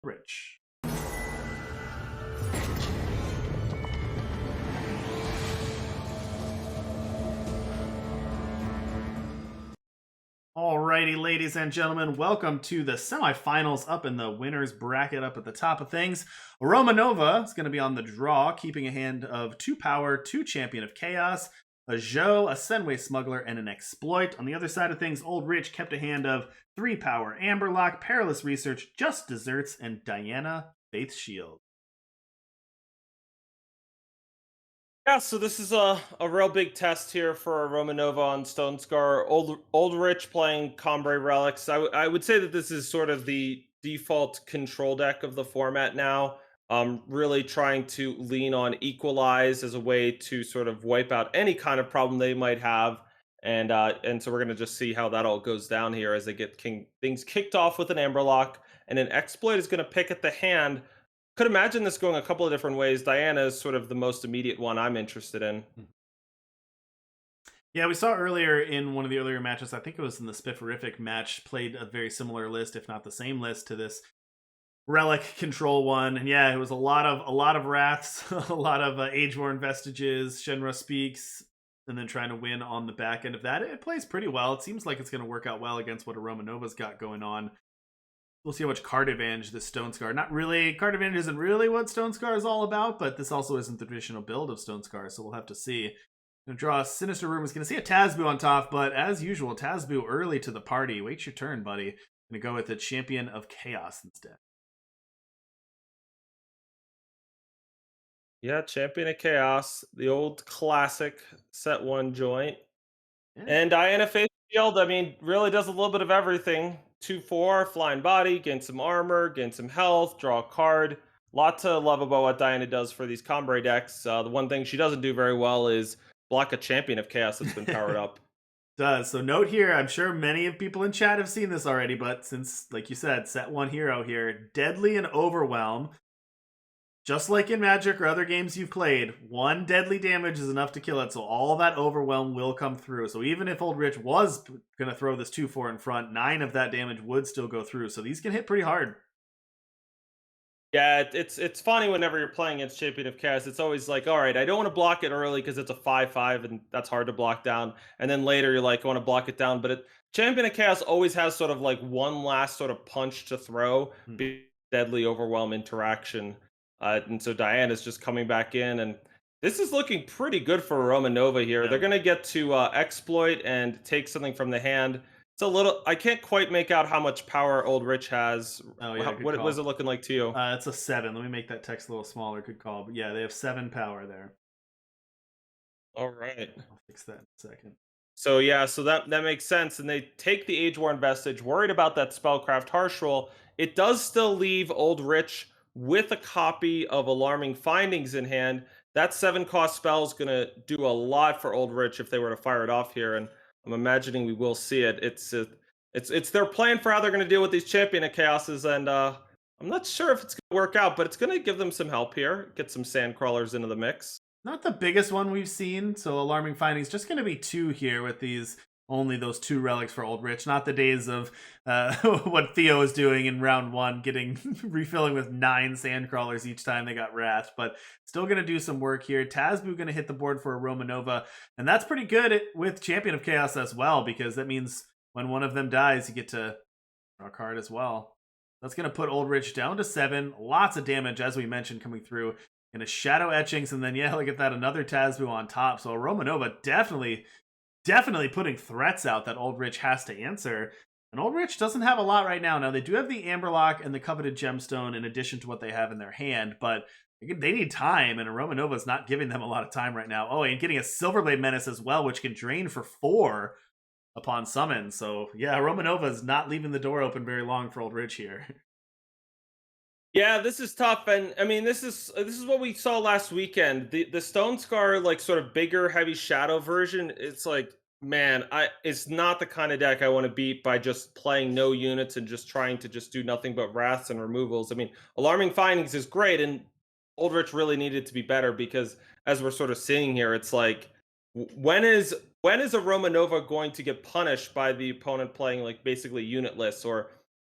Rich. Alrighty, ladies and gentlemen, welcome to the semifinals up in the winners bracket up at the top of things. AromaNova is going to be on the draw, keeping a hand of 2 power, 2 champion of chaos, a Zhou, a Senway smuggler, and an exploit. On the other side of things, OldRich kept a hand of 3 power, Amberlock, perilous research, just desserts, and Diana, faith shield. Yeah, so this is a real big test here for RomaNova on Stone Scar. OldRich playing Combre Relics. I would say that this is sort of the default control deck of the format now. Really trying to lean on Equalize as a way to sort of wipe out any kind of problem they might have. And so we're gonna just see how that all goes down here as they get things kicked off with an Amberlock, and an Exploit is gonna pick at the hand. Could imagine this going a couple of different ways. Diana is sort of the most immediate one I'm interested in. Yeah, we saw earlier in one of the earlier matches, I think it was in the Spifferific match, played a very similar list, if not the same list to this relic control one. And yeah, it was a lot of wraths, a lot of age-worn vestiges, Shenra speaks, and then trying to win on the back end of that. It plays pretty well. It seems like it's going to work out well against what AromaNova's got going on. We'll see how much card advantage this Stone Scar. Not really. Card advantage isn't really what Stone Scar is all about, but this also isn't the traditional build of Stone Scar, so we'll have to see. Gonna draw a Sinister Room. Is gonna see a Tazbu on top, but as usual, Tazbu early to the party. Wait your turn, buddy. Gonna go with the Champion of Chaos instead. Yeah, Champion of Chaos, the old classic set one joint. Yeah. And Diana Face Shield, I mean, really does a little bit of everything. 2/4, flying body, gain some armor, gain some health, draw a card. Lot to love about what Diana does for these Combre decks. The one thing she doesn't do very well is block a Champion of Chaos that's been powered up. Does. So note here, I'm sure many of people in chat have seen this already, but since, like you said, set one hero here, Deadly and Overwhelm. Just like in Magic or other games you've played, one deadly damage is enough to kill it, so all that overwhelm will come through. So even if OldRich was going to throw this 2-4 in front, 9 of that damage would still go through. So these can hit pretty hard. Yeah, it's funny whenever you're playing against Champion of Chaos. It's always like, all right, I don't want to block it early because it's a 5/5 and that's hard to block down. And then later you're like, I want to block it down, but Champion of Chaos always has sort of like one last sort of punch to throw, be deadly overwhelm interaction. And so Diana's just coming back in, and this is looking pretty good for RomaNova here. Yeah. They're gonna get to exploit and take something from the hand. It's a little. I can't quite make out how much power OldRich has. Oh, yeah, What was it looking like to you? It's a 7. Let me make that text a little smaller. Good call. But yeah, they have 7 power there. All right. I'll fix that in a second. So yeah, so that makes sense. And they take the Age-Worn Vestige, worried about that Spellcraft Harsh Roll. It does still leave OldRich with a copy of Alarming Findings in hand. That 7-cost spell is going to do a lot for OldRich if they were to fire it off here. And I'm imagining we will see it. It's their plan for how they're going to deal with these Champion of Chaoses. And I'm not sure if it's going to work out, but it's going to give them some help here. Get some Sandcrawlers into the mix. Not the biggest one we've seen, so Alarming Findings just going to be 2 here with these only those 2 relics for OldRich. Not the days of what Theo is doing in round 1, getting refilling with 9 Sandcrawlers each time they got Wrath, but still going to do some work here. Tazbu going to hit the board for AromaNova, and that's pretty good with Champion of Chaos as well, because that means when one of them dies, you get to draw a card as well. That's going to put OldRich down to 7. Lots of damage, as we mentioned, coming through. And a Shadow Etchings, and then, yeah, look at that, another Tazbu on top. So AromaNova definitely putting threats out that OldRich has to answer. And OldRich doesn't have a lot right now. Now, they do have the Amberlock and the Coveted Gemstone in addition to what they have in their hand, but they need time, and AromaNova's not giving them a lot of time right now. Oh, and getting a Silverblade Menace as well, which can drain for 4 upon summon. So, yeah, AromaNova is not leaving the door open very long for OldRich here. Yeah, this is tough, and I mean, this is what we saw last weekend. The Stone Scar, like, sort of bigger, heavy shadow version. It's like, man, it's not the kind of deck I want to beat by just playing no units and just trying to just do nothing but wraths and removals. I mean, Alarming Findings is great, and OldRich really needed to be better because, as we're sort of seeing here, it's like, when is a RomaNova going to get punished by the opponent playing like basically unitless, or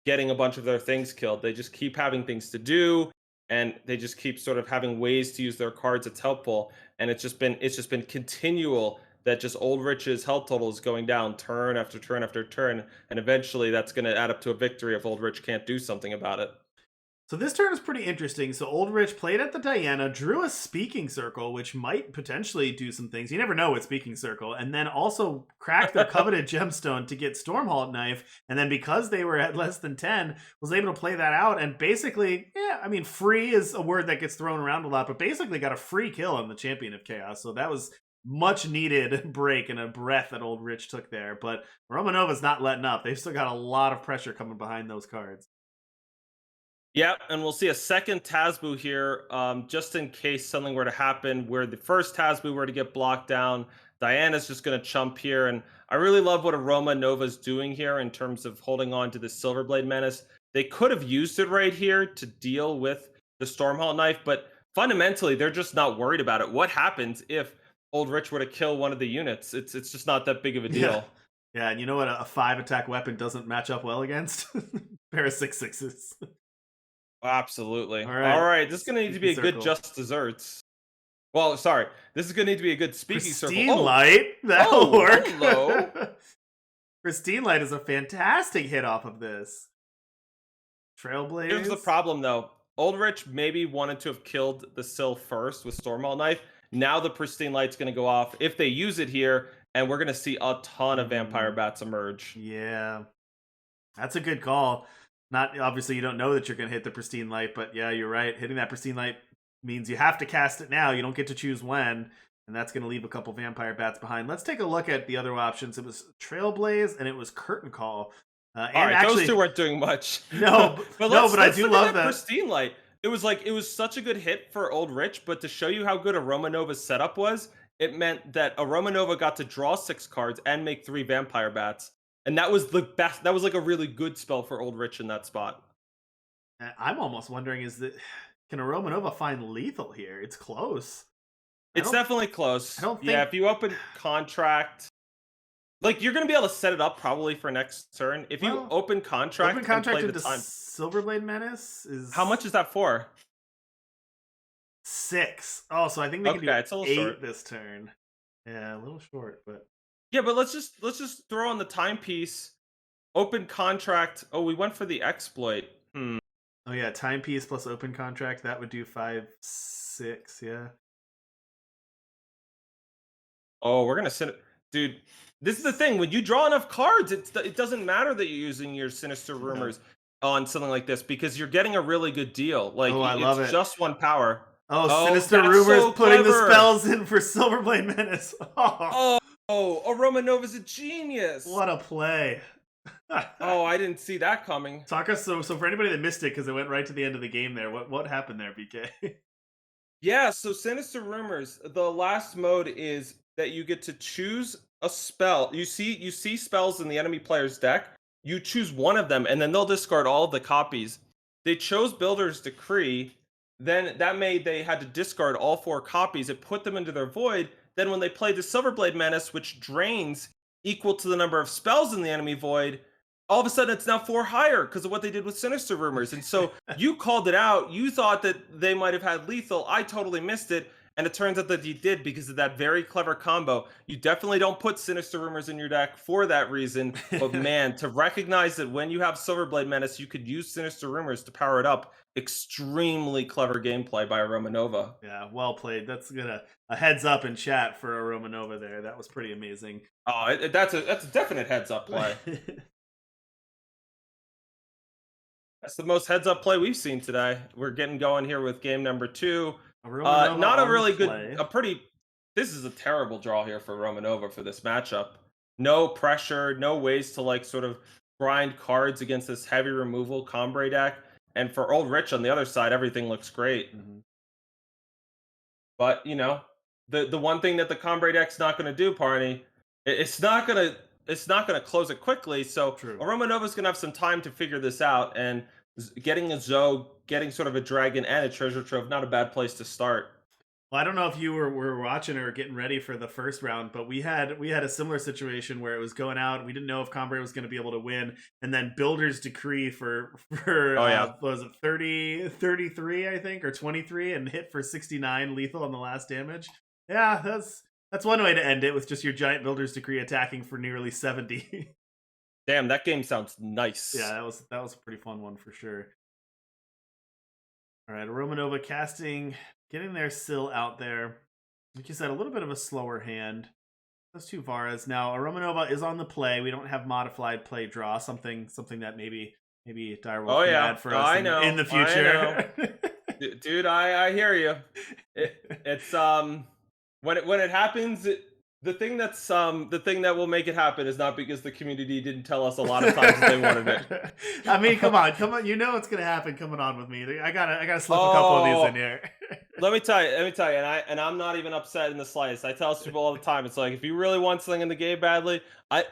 getting a bunch of their things killed. They just keep having things to do, and they just keep sort of having ways to use their cards. It's helpful, and it's just been continual that just OldRich's health total is going down turn after turn after turn, and eventually that's going to add up to a victory if OldRich can't do something about it. So this turn is pretty interesting. So OldRich played at the Diana, drew a Speaking Circle, which might potentially do some things. You never know with Speaking Circle. And then also cracked their coveted gemstone to get Stormhalt Knife. And then because they were at less than 10, was able to play that out. And basically, yeah, I mean, free is a word that gets thrown around a lot, but basically got a free kill on the Champion of Chaos. So that was much needed break and a breath that OldRich took there. But Romanova's not letting up. They've still got a lot of pressure coming behind those cards. Yeah, and we'll see a second Tazboo here, just in case something were to happen where the first Tazboo were to get blocked down. Diana's just going to chump here, and I really love what Aroma Nova's doing here in terms of holding on to the Silverblade Menace. They could have used it right here to deal with the Stormhalt Knife, but fundamentally, they're just not worried about it. What happens if OldRich were to kill one of the units? It's just not that big of a Yeah. deal. Yeah, and you know what a 5 attack weapon doesn't match up well against? Pair of 6/6s. Absolutely. All All right. right, this is going to need to be a good Circle. Just Desserts. Well, sorry. This is going to need to be a good speaking circle. Pristine Light? That'll oh, work. hello. Pristine Light is a fantastic hit off of this. Trailblaze. Here's the problem, though. OldRich maybe wanted to have killed the Sill first with Stormhall Knife. Now the Pristine Light's going to go off if they use it here, and we're going to see a ton of Vampire Bats emerge. Yeah. That's a good call. Not obviously you don't know that you're going to hit the Pristine Light, but yeah, you're right. Hitting that Pristine Light means you have to cast it now. You don't get to choose when, and that's going to leave a couple Vampire Bats behind. Let's take a look at the other options. It was Trailblaze and it was Curtain Call. All right, actually, those two weren't doing much. No, but I do love that. Pristine Light. It was such a good hit for OldRich, but to show you how good AromaNova's setup was, it meant that AromaNova got to draw 6 cards and make 3 Vampire Bats. And that was the best. That was like a really good spell for OldRich in that spot. I'm almost wondering, can AromaNova find lethal here? It's close. It's definitely close. I don't think... Yeah, if you open Contract, like you're gonna be able to set it up probably for next turn. If you open Contract and play the time, Silverblade Menace is how much is that for? 6. Oh, so I think they can do it's a little 8 short this turn. Yeah, a little short, but yeah, but let's just throw on the timepiece. Open Contract. Oh, we went for the exploit. Oh yeah, timepiece plus open contract, that would do 5, 6, yeah. Oh, we're gonna send it, dude. This is the thing. When you draw enough cards, it doesn't matter that you're using your Sinister Rumors on something like this because you're getting a really good deal. Like, I love it. Just 1 power. Oh, Sinister Rumors so putting the spells in for Silverblade Menace. AromaNova's a genius. What a play. Oh, I didn't see that coming. Taka, so for anybody that missed it, because it went right to the end of the game there, what happened there, BK? Yeah, so Sinister Rumors, the last mode is that you get to choose a spell. You see spells in the enemy player's deck. You choose one of them, and then they'll discard all of the copies. They chose Builder's Decree. Then that made they had to discard all 4 copies. It put them into their void. Then when they played the Silverblade Menace, which drains equal to the number of spells in the enemy void, all of a sudden it's now 4 higher because of what they did with Sinister Rumors. And so you called it out. You thought that they might have had lethal. I totally missed it. And it turns out that you did because of that very clever combo. You definitely don't put Sinister Rumors in your deck for that reason. But man, to recognize that when you have Silverblade Menace, you could use Sinister Rumors to power it up. Extremely clever gameplay by AromaNova. Yeah, well played. That's a heads up in chat for AromaNova there. That was pretty amazing. Oh, that's a definite heads up play. That's the most heads up play we've seen today. We're getting going here with game number 2. Not a really good, this is a terrible draw here for AromaNova for this matchup. No pressure, no ways to like sort of grind cards against this heavy removal Combre deck. And for OldRich on the other side, everything looks great. Mm-hmm. But, you know, the one thing that the Combre deck's not going to do, Parney, it's not going to close it quickly. So AromaNova's going to have some time to figure this out, and getting a Zoe, getting sort of a dragon and a treasure trove, not a bad place to start. Well, I don't know if you were watching or getting ready for the first round, but we had a similar situation where it was going out. We didn't know if Combre was going to be able to win, and then Builder's Decree for Oh yeah. what was it 33 I think, or 23, and hit for 69 lethal on the last damage. Yeah, that's one way to end it, with just your giant Builder's Decree attacking for nearly 70. Damn, that game sounds nice. Yeah, that was a pretty fun one for sure. All right, AromaNova casting, getting their Sill out there. Like you said, a little bit of a slower hand. Those two Varas. Now, AromaNova is on the play. We don't have modified play draw. Something that maybe Direwolf Oh can yeah. add for Oh, us I in know. the I know. future. Dude, I hear you. It's when it happens, the thing that will make it happen is not because the community didn't tell us a lot of times that they wanted it. I mean, come on. You know it's gonna happen coming on with me. I gotta slip a couple of these in Oh, here. let me tell you, and I'm not even upset in the slightest. I tell people all the time, it's like if you really want something in the game badly, I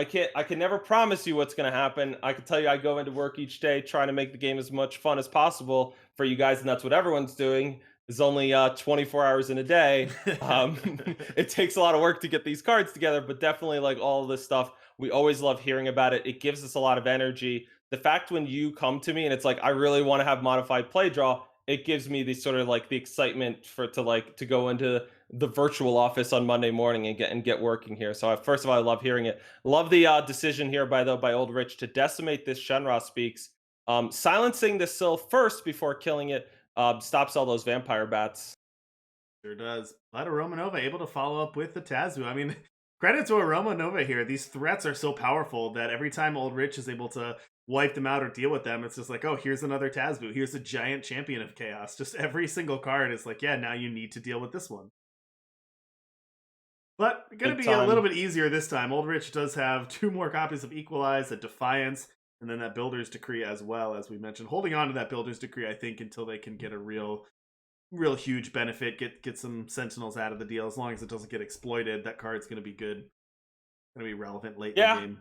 can never promise you what's gonna happen. I can tell you I go into work each day trying to make the game as much fun as possible for you guys, and that's what everyone's doing. Is only 24 hours in a day. Um, it takes a lot of work to get these cards together, but definitely like all of this stuff, we always love hearing about it. It gives us a lot of energy. The fact when you come to me and it's like I really want to have modified play draw, it gives me the sort of like the excitement for to go into the virtual office on Monday morning and get working here. So first of all, I love hearing it. Love the decision here by OldRich to decimate this Shenra Speaks, silencing the Sill first before killing it. Stops all those vampire bats. Sure does. But AromaNova able to follow up with the Tazoo. I mean, credit to AromaNova here. These threats are so powerful that every time OldRich is able to wipe them out or deal with them, it's just like, oh, here's another Tazoo. Here's a giant champion of chaos. Just every single card is like, yeah, now you need to deal with this one. But going to Big be a little time. bit easier this time. OldRich does have two more copies of Equalize, a Defiance, and then that Builder's Decree as well, as we mentioned. Holding on to that Builder's Decree, I think, until they can get a real huge benefit, get some Sentinels out of the deal. As long as it doesn't get exploited, that card's going to be good. Going to be relevant late in the Yeah, game.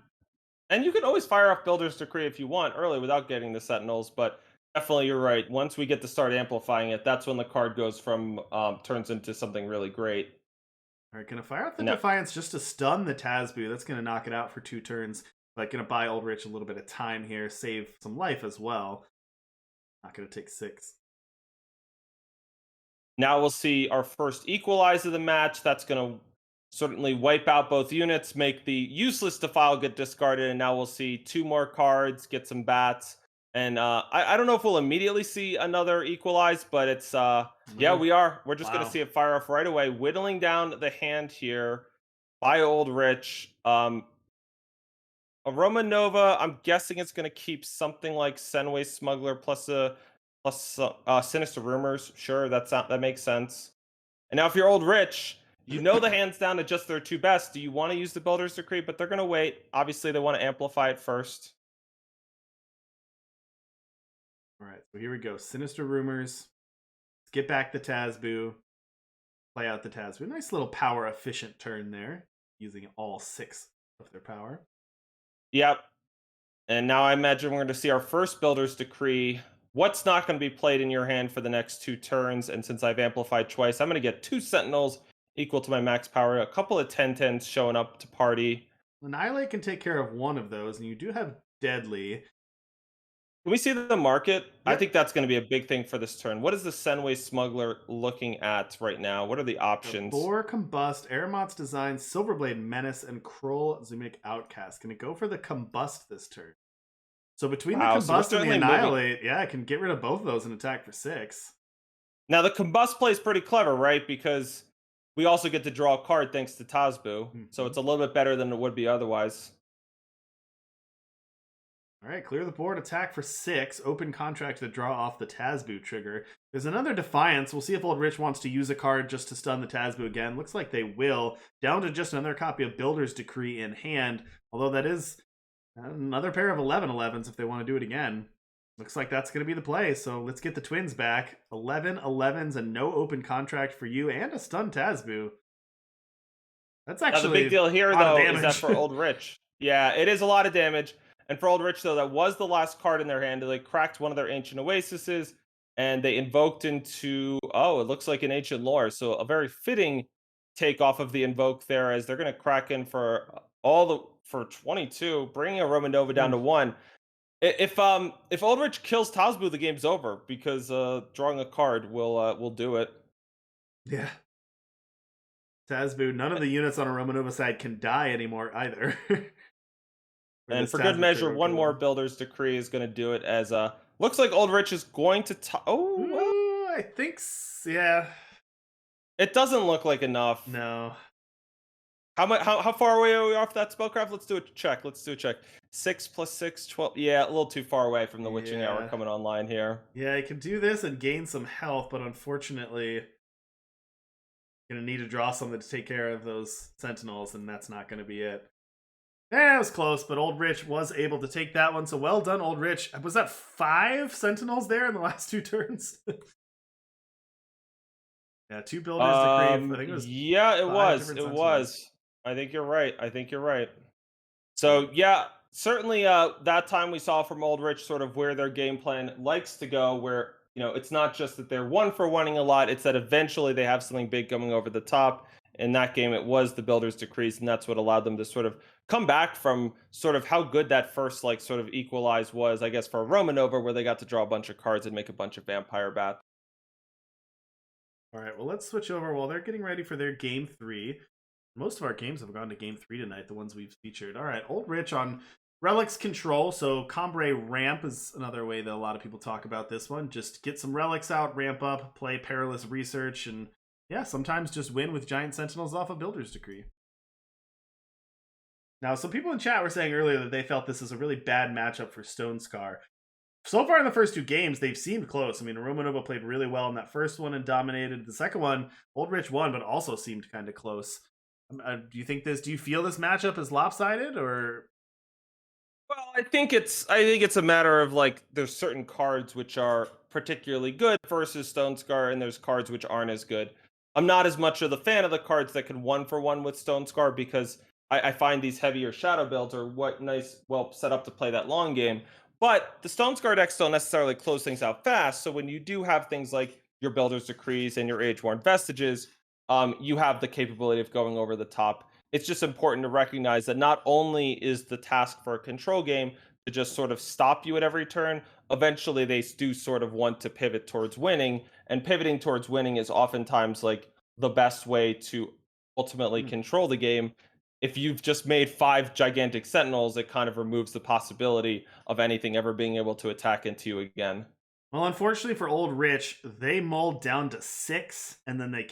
and you can always fire off Builder's Decree if you want early without getting the Sentinels, but definitely you're right. Once we get to start amplifying it, that's when the card goes from turns into something really great. All right, going to fire out the Now, Defiance just to stun the Tazboo. That's going to knock it out for 2 turns. But going to buy OldRich a little bit of time here, save some life as well. Not going to take 6. now we'll see our first equalize of the match. That's going to certainly wipe out both units, make the useless Defile get discarded, and now we'll see 2 more cards, get some bats. And I don't know if we'll immediately see another equalize, but it's yeah, we are. We're just gonna Wow. see it fire off right away, whittling down the hand here by OldRich. AromaNova, I'm guessing it's gonna keep something like Senway Smuggler plus Sinister Rumors. Sure, that makes sense. And now if you're OldRich, you know the hands down to just their 2 best. Do you want to use the Builder's Decree? But they're gonna wait. Obviously, they want to amplify it first. All right, so here we go. Sinister Rumors. Let's get back the Tazboo. Play out the Tazboo. Nice little power efficient turn there, using all 6 of their power. Yep. And now I imagine we're going to see our first Builder's Decree. What's not going to be played in your hand for the next 2 turns? And since I've amplified twice, I'm going to get 2 Sentinels equal to my max power. A couple of 10/10s showing up to party. Annihilate can take care of one of those, and you do have Deadly. Can we see the market? I Yep. think that's going to be a big thing for this turn. What is the Senway Smuggler looking at right now? What are the options? Boar Combust, Aramot's Design, Silverblade Menace, and Kroll Zumik Outcast. Can it go for the Combust this turn? So between the Wow, so we're Combust and the certainly moving. Annihilate, yeah, I can get rid of both of those and attack for 6. Now, the Combust play is pretty clever, right? Because we also get to draw a card thanks to Tazboo. So it's a little bit better than it would be otherwise. All right, clear the board, attack for 6. Open contract to draw off the Tazboo trigger. There's another Defiance. We'll see if OldRich wants to use a card just to stun the Tazboo again. Looks like they will. Down to just another copy of Builder's Decree in hand. Although that is another pair of 11/11s if they want to do it again. Looks like that's going to be the play. So let's get the Twins back. 11/11s and no open contract for you and a stun Tazboo. That's Now, the actually big deal here, a lot of though, is that damage. for OldRich. Yeah, it is a lot of damage. And for OldRich, though, that was the last card in their hand. They cracked one of their Ancient Oases. and they invoked into, oh, it looks like an ancient lore. So a very fitting takeoff of the invoke there, as they're going to crack in for all the for 22, bringing a Romanova down Hmm. to 1. If OldRich kills Tazbu, the game's over, because drawing a card will do it. Yeah. Tazbu, none of the units on a Romanova side can die anymore either. For And this for good Tazbu measure, critical one more killing. Builder's Decree is going to do it, as looks like OldRich is going to oh, well, Ooh, yeah. it doesn't look like enough. No. How far away are we off that spellcraft? Let's do a check. Let's do a check. 6 plus 6, 12. Yeah, a little too far away from the witching hour Yeah. coming online here. Yeah, I can do this and gain some health, but unfortunately, gonna need to draw something to take care of those sentinels, and that's not gonna be it. Yeah, it was close, but OldRich was able to take that one. So well done, OldRich. Was that 5 sentinels there in the last 2 turns? Yeah, 2 builders decree. I think it was Yeah, it 5 was. different It sentinels. was. I think you're right. I think you're right. So So yeah, certainly that time we saw from OldRich sort of where their game plan likes to go, where it's not just that they're one for wanting a lot, it's that eventually they have something big coming over the top. In that game, it was the Builder's Decrees, and that's what allowed them to sort of come back from sort of how good that first like sort of equalize was, I guess, for Romanova, where they got to draw a bunch of cards and make a bunch of vampire bats. all right, well, let's switch over while they're getting ready for their game 3. Most of our games have gone to game 3 tonight, the ones we've featured. All right, OldRich on Relics Control. So Cambrai Ramp is another way that a lot of people talk about this one. Just get some relics out, ramp up, play Perilous Research, and yeah, sometimes just win with Giant Sentinels off a Builder's Decree. Now, some people in chat were saying earlier that they felt this is a really bad matchup for Stone Scar. So far in the first 2 games, they've seemed close. I mean, Romanova played really well in that first one and dominated. The second one, OldRich won, but also seemed kind of close. Do you feel this matchup is lopsided, or? Well, I think it's a matter of like there's certain cards which are particularly good versus Stone Scar, and there's cards which aren't as good. I'm not as much of the fan of the cards that can one for one with Stone Scar, because I find these heavier shadow builds are what nice, well set up to play that long game. But the Stone Scar decks don't necessarily close things out fast. So when you do have things like your Builder's Decrees and your Age Worn Vestiges, you have the capability of going over the top. It's just important to recognize that not only is the task for a control game to just sort of stop you at every turn, eventually they do sort of want to pivot towards winning, and pivoting towards winning is oftentimes like the best way to ultimately Hmm. control the game. If you've just made 5 gigantic sentinels, it kind of removes the possibility of anything ever being able to attack into you again. Well, unfortunately for OldRich, they mulled down to 6, and then they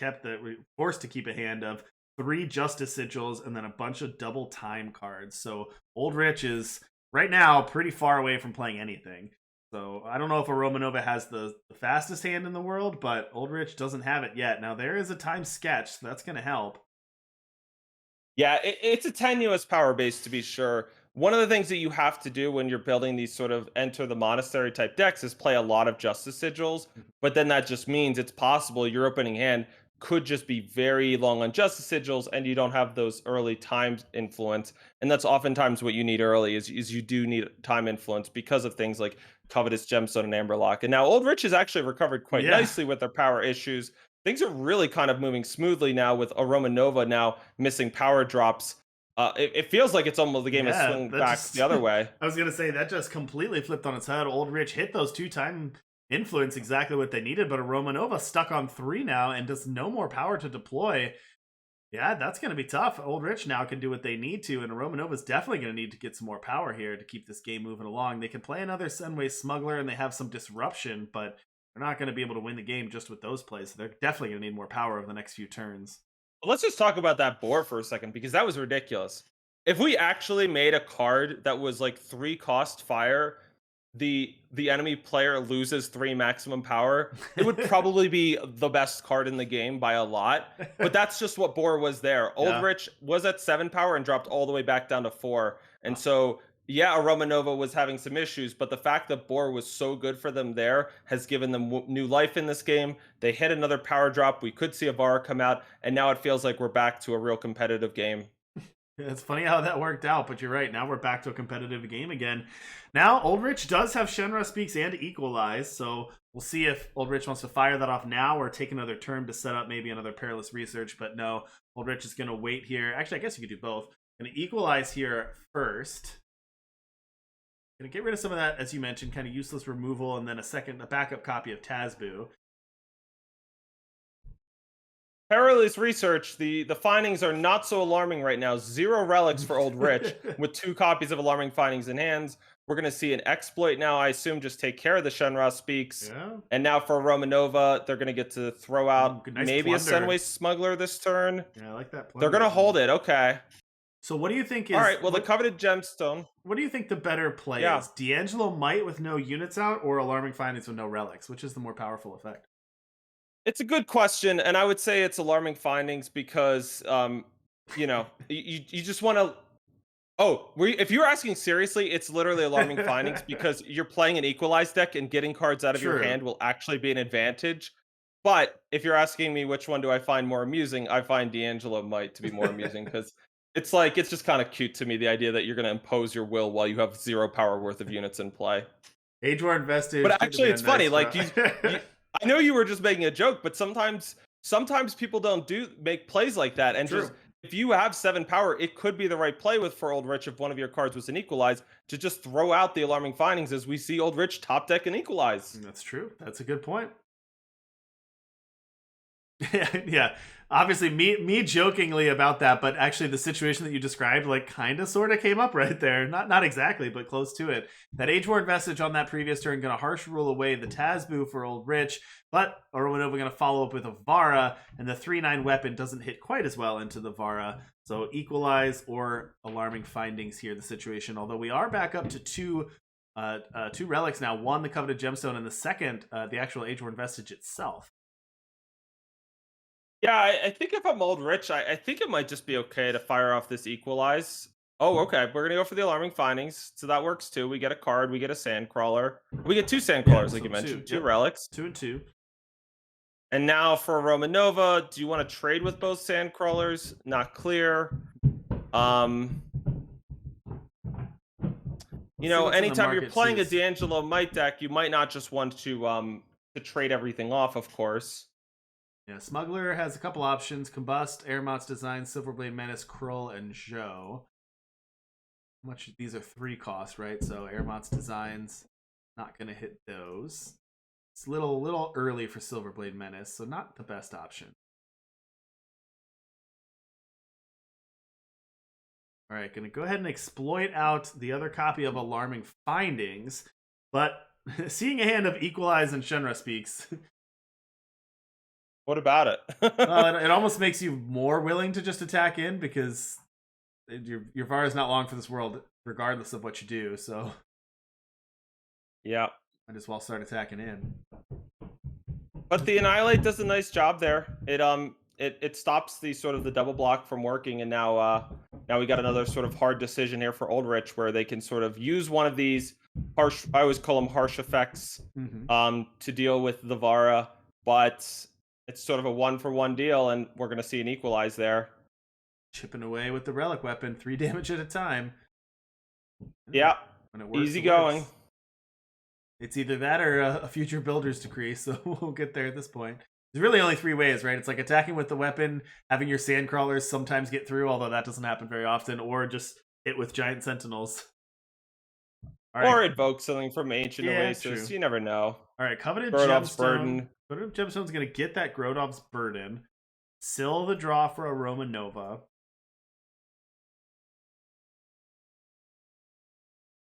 forced to keep a hand of 3 Justice Sigils and then a bunch of double time cards. So OldRich is right now pretty far away from playing anything. So I don't know if a Romanova has the fastest hand in the world, but OldRich doesn't have it yet. Now there is a time sketch, so that's going to help. Yeah, it's a tenuous power base, to be sure. One of the things that you have to do when you're building these sort of enter the monastery type decks is play a lot of justice sigils, but then that just means it's possible your opening hand could just be very long on justice sigils, and you don't have those early time influence. And that's oftentimes what you need early is you do need time influence because of things like covetous gemstone and amberlock. And now OldRich has actually recovered quite Yeah. nicely with their power issues. Things are really kind of moving smoothly now with AromaNova now missing power drops. It feels like it's almost the game is Yeah, swinging that back the just other way. I was gonna say that just completely flipped on its head. OldRich hit those 2 time influence exactly what they needed, but a Romanova stuck on 3 now and does no more power to deploy. Yeah, that's gonna be tough. OldRich now can do what they need to, and a Romanova's definitely gonna need to get some more power here to keep this game moving along. They can play another Senway Smuggler and they have some disruption, but they're not gonna be able to win the game just with those plays. So they're definitely gonna need more power over the next few turns. Let's just talk about that board for a second, because that was ridiculous. If we actually made a card that was like 3 cost fire, the enemy player loses 3 maximum power, it would probably be the best card in the game by a lot. But that's just what Boar was there. Yeah. OldRich was at 7 power and dropped all the way back down to 4. And so yeah, Romanova was having some issues, but the fact that Boar was so good for them there has given them new life in this game. They hit another power drop. We could see a Vara come out, and now it feels like we're back to a real competitive game. It's funny how that worked out, but you're right. Now we're back to a competitive game again. Now, OldRich does have Shenra Speaks and Equalize, so We'll see if OldRich wants to fire that off now or take another turn to set up maybe another perilous research. But no, OldRich is going to wait here. Actually, I guess you could do both. Going to equalize here first. Going to get rid of some of that, as you mentioned, kind of useless removal, and then a backup copy of Tazboo. Perilous research, the findings are not so alarming right now. 0 relics for OldRich with 2 copies of alarming findings in hands. We're going to see an exploit now, I assume, just take care of the Shenra Speaks. Yeah. And now for AromaNova, they're going to get to throw out nice maybe plunder. a Senway Smuggler this turn. Yeah, I like that. They're going to hold it. Okay. So what do you think is... All right, well, the coveted gemstone. What do you think the better play is? D'Angelo Might with no units out or Alarming Findings with no relics? Which is the more powerful effect? It's a good question, and I would say it's Alarming Findings because, you know, you just want to... Oh, if you're asking seriously, it's literally Alarming Findings because you're playing an Equalized deck and getting cards out of your hand will actually be an advantage. But if you're asking me which one do I find more amusing, I find D'Angelo Might to be more amusing because it's just kind of cute to me, the idea that you're going to impose your will while you have 0 power worth of units in play. Age-Worn Vestige. But actually, it's funny. Like I know you were just making a joke, but sometimes people don't make plays like that. And just if you have 7 power, it could be the right play for OldRich if one of your cards was an Equalize to just throw out the Alarming Findings as we see OldRich top deck and Equalize. That's true. That's a good point. Yeah, obviously me jokingly about that, but actually the situation that you described like kind of sort of came up right there. Not exactly, but close to it. That Age-Worn Vestige on that previous turn going to harsh rule away the Tazboo for OldRich, but AromaNova going to follow up with a Vara, and the 3/9 weapon doesn't hit quite as well into the Vara. So Equalize or Alarming Findings here, the situation. Although we are back up to two relics now. One, the Coveted Gemstone, and the second, the actual Age-Worn Vestige itself. Yeah, I think if I'm OldRich, I think it might just be okay to fire off this Equalize. Oh, okay. We're going to go for the Alarming Findings. So that works too. We get a card. We get a Sandcrawler. We get 2 Sandcrawlers, like you mentioned. 2 relics. 2 and 2. And now for AromaNova, do you want to trade with both Sandcrawlers? Not clear. You know, anytime you're playing a D'Angelo Might deck, you might not just want to trade everything off, of course. Yeah, Smuggler has a couple options: Combust, Airmont's Design, Silverblade Menace, Krull, and Zhou. Much these are 3 costs, right? So Airmont's Designs, not gonna hit those. It's a little early for Silverblade Menace, so not the best option. All right, gonna go ahead and exploit out the other copy of Alarming Findings, but seeing a hand of Equalize and Shenra Speaks. What about it? Well, it almost makes you more willing to just attack in because your VAR is not long for this world, regardless of what you do. So, yeah, might as well start attacking in. But the Annihilate does a nice job there. It stops the sort of the double block from working, and now we got another sort of hard decision here for OldRich where they can sort of use one of these harsh. I always call them harsh effects to deal with the Vara, but it's sort of a 1-for-1 deal, and we're going to see an Equalize there. Chipping away with the Relic Weapon, 3 damage at a time. Yeah, when it works, easy going. Works. It's either that or a future Builder's Decree, so we'll get there at this point. There's really only 3 ways, right? It's like attacking with the weapon, having your Sandcrawlers sometimes get through, although that doesn't happen very often, or just hit with Giant Sentinels. Or invoke something from Ancient Oasis. True. You never know. All right, Coveted Gemstone. Coveted Gemstone's going to get that Grodov's Burden. Seal the draw for AromaNova.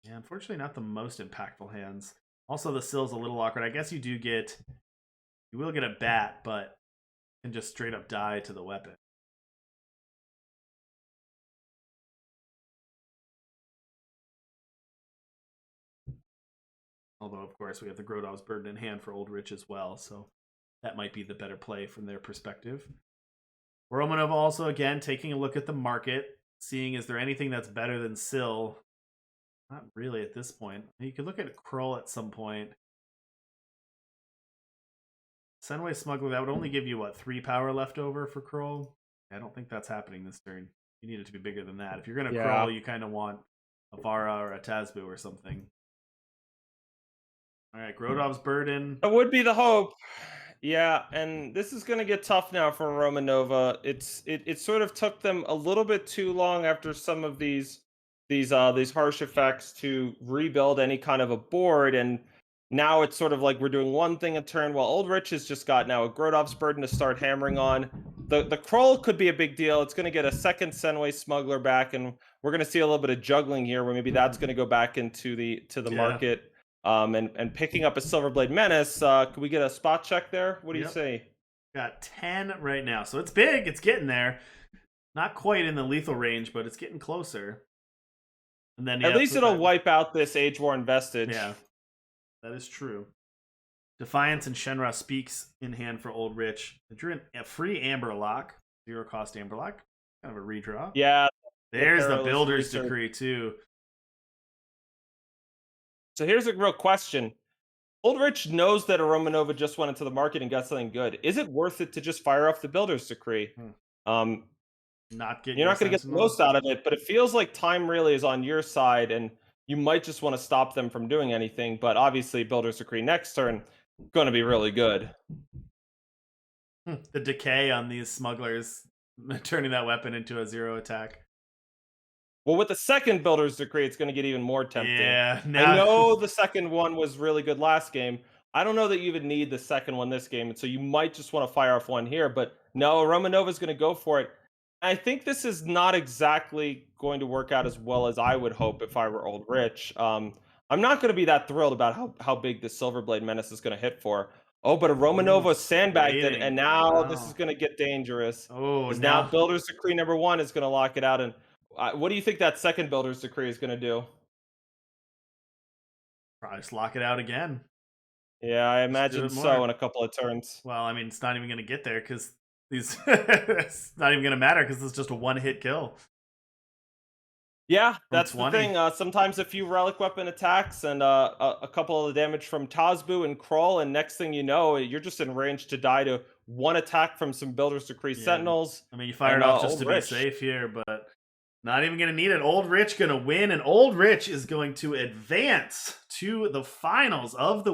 Yeah, unfortunately not the most impactful hands. Also, the Sill's a little awkward. I guess you will get a bat, but you can just straight up die to the weapon. Although, of course, we have the Grodov's Burden in hand for OldRich as well, so that might be the better play from their perspective. AromaNova also, again, taking a look at the market, seeing is there anything that's better than Sill. Not really at this point. You could look at Krull at some point. Senway Smuggler, that would only give you, what, 3 power left over for Krull? I don't think that's happening this turn. You need it to be bigger than that. If you're going to Krull, you kind of want a Vara or a Tazboo or something. All right, Grodov's Burden. That would be the hope. Yeah, and this is going to get tough now for Romanova. It sort of took them a little bit too long after some of these harsh effects to rebuild any kind of a board, and now it's sort of like we're doing one thing a turn while OldRich has just got now a Grodov's Burden to start hammering on. The Kroll could be a big deal. It's going to get a second Senway Smuggler back, and we're going to see a little bit of juggling here, where maybe that's going to go back into the Yeah. market. And picking up a Silverblade Menace. Could we get a spot check there? What do you Yep. say? Got 10 right now. So it's big. It's getting there. Not quite in the lethal range, but it's getting closer. And then At least it'll wipe out this Age-Worn Vestige. Yeah, that is true. Defiance and Shenra Speaks in hand for OldRich. They drew a free Amber Lock. 0 cost Amber Lock. Kind of a redraw. Yeah. There's the Builder's Decree, too. So here's a real question. OldRich knows that AromaNova just went into the market and got something good. Is it worth it to just fire off the Builder's Decree? You're not going to get the most out of it, but it feels like time really is on your side, and you might just want to stop them from doing anything. But obviously, Builder's Decree next turn going to be really good. The decay on these smugglers, turning that weapon into a 0 attack. Well, with the second Builder's Decree, it's going to get even more tempting. Yeah, I know the second one was really good last game. I don't know that you even need the second one this game, and so you might just want to fire off one here. But no, AromaNova is going to go for it. I think this is not exactly going to work out as well as I would hope if I were OldRich. I'm not going to be that thrilled about how big the Silverblade Menace is going to hit for. Oh, but AromaNova sandbagged it, and now this is going to get dangerous. Oh, now Builder's Decree number 1 is going to lock it out. And what do you think that second Builder's Decree is going to do? Probably just lock it out again. Yeah, I imagine so in a couple of turns. Well, I mean, it's not even going to get there because these it's not even going to matter because it's just a one-hit kill. Yeah, that's the thing. Sometimes a few relic weapon attacks and a couple of the damage from Tazbu and Kroll, and next thing you know, you're just in range to die to one attack from some Builder's Decree Sentinels. I mean, you fired off just to be safe here, but not even going to need it. OldRich going to win, and OldRich is going to advance to the finals of the